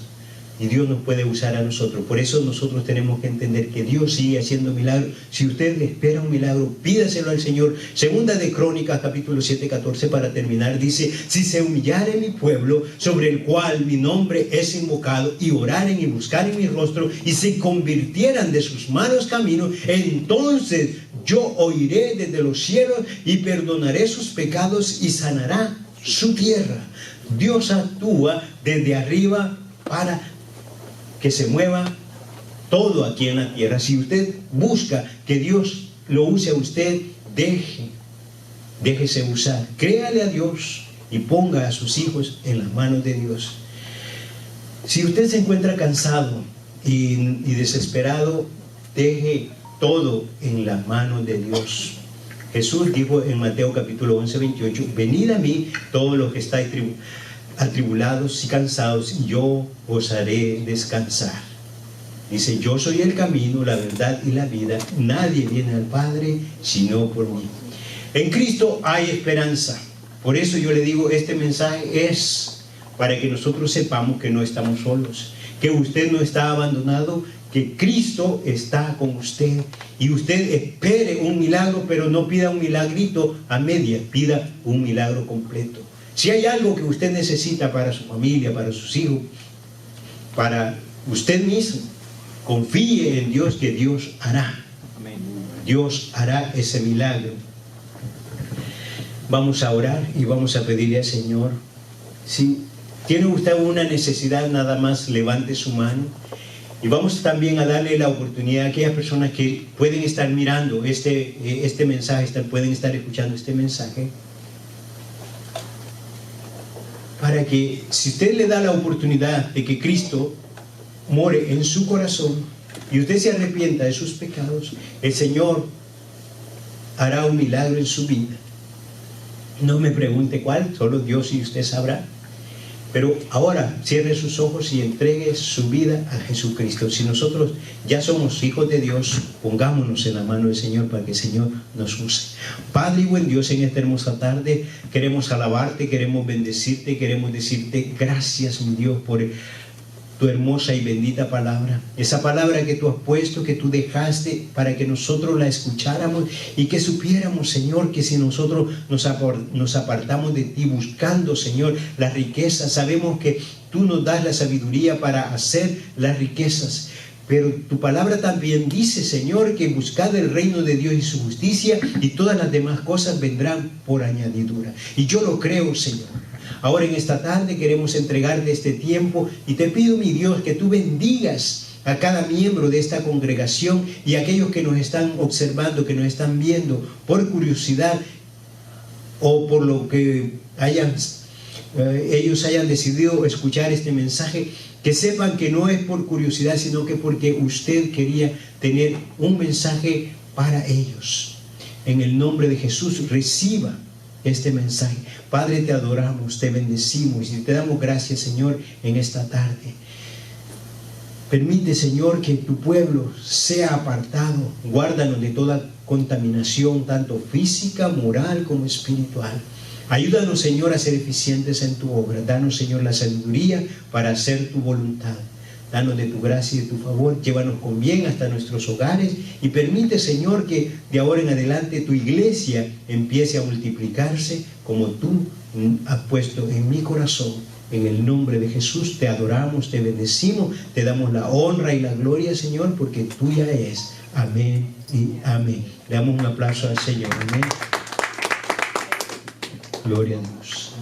y Dios nos puede usar a nosotros. Por eso nosotros tenemos que entender que Dios sigue haciendo milagros. Si usted espera un milagro, pídaselo al Señor. Segunda de Crónicas, capítulo 7, 14, para terminar, dice: si se humillare mi pueblo, sobre el cual mi nombre es invocado, y oraren y buscaren mi rostro, y se convirtieran de sus malos caminos, entonces yo oiré desde los cielos y perdonaré sus pecados y sanará su tierra. Dios actúa desde arriba para que se mueva todo aquí en la tierra. Si usted busca que Dios lo use a usted, déjese usar. Créale a Dios y ponga a sus hijos en las manos de Dios. Si usted se encuentra cansado y desesperado, deje todo en las manos de Dios. Jesús dijo en Mateo capítulo 11, 28: venid a mí todos los que estáis atribulados y cansados, y yo os haré descansar. Dice: yo soy el camino, la verdad y la vida. Nadie viene al Padre sino por mí. En Cristo hay esperanza. Por eso yo le digo, este mensaje es para que nosotros sepamos que no estamos solos, que usted no está abandonado, que Cristo está con usted. Y usted espere un milagro, pero no pida un milagrito a medias, pida un milagro completo. Si hay algo que usted necesita para su familia, para sus hijos, para usted mismo, confíe en Dios, que Dios hará. Dios hará ese milagro. Vamos a orar y vamos a pedirle al Señor. Si tiene usted una necesidad, nada más levante su mano. Y vamos también a darle la oportunidad a aquellas personas que pueden estar mirando este mensaje, pueden estar escuchando este mensaje, para que, si usted le da la oportunidad de que Cristo more en su corazón y usted se arrepienta de sus pecados, el Señor hará un milagro en su vida. No me pregunte cuál, solo Dios y usted sabrá. Pero ahora cierre sus ojos y entregue su vida a Jesucristo. Si nosotros ya somos hijos de Dios, pongámonos en la mano del Señor para que el Señor nos use. Padre y buen Dios, en esta hermosa tarde queremos alabarte, queremos bendecirte, queremos decirte gracias, mi Dios, por tu hermosa y bendita palabra. Esa palabra que tú has puesto, que tú dejaste para que nosotros la escucháramos y que supiéramos, Señor, que si nosotros nos apartamos de ti buscando, Señor, las riquezas, sabemos que tú nos das la sabiduría para hacer las riquezas. Pero tu palabra también dice, Señor, que buscad el reino de Dios y su justicia, y todas las demás cosas vendrán por añadidura. Y yo lo creo, Señor. Ahora en esta tarde queremos entregarte este tiempo y te pido, mi Dios, que tú bendigas a cada miembro de esta congregación y a aquellos que nos están observando, que nos están viendo por curiosidad o por lo que ellos hayan decidido escuchar este mensaje, que sepan que no es por curiosidad, sino que porque usted quería tener un mensaje para ellos. En el nombre de Jesús, reciba este mensaje. Padre, te adoramos, te bendecimos y te damos gracias, Señor, en esta tarde. Permite, Señor, que tu pueblo sea apartado. Guárdanos de toda contaminación, tanto física, moral como espiritual. Ayúdanos, Señor, a ser eficientes en tu obra. Danos, Señor, la sabiduría para hacer tu voluntad. Danos de tu gracia y de tu favor. Llévanos con bien hasta nuestros hogares y permite, Señor, que de ahora en adelante tu iglesia empiece a multiplicarse como tú has puesto en mi corazón. En el nombre de Jesús te adoramos, te bendecimos, te damos la honra y la gloria, Señor, porque tuya es. Amén y amén. Le damos un aplauso al Señor. Amén. Gloria a Dios.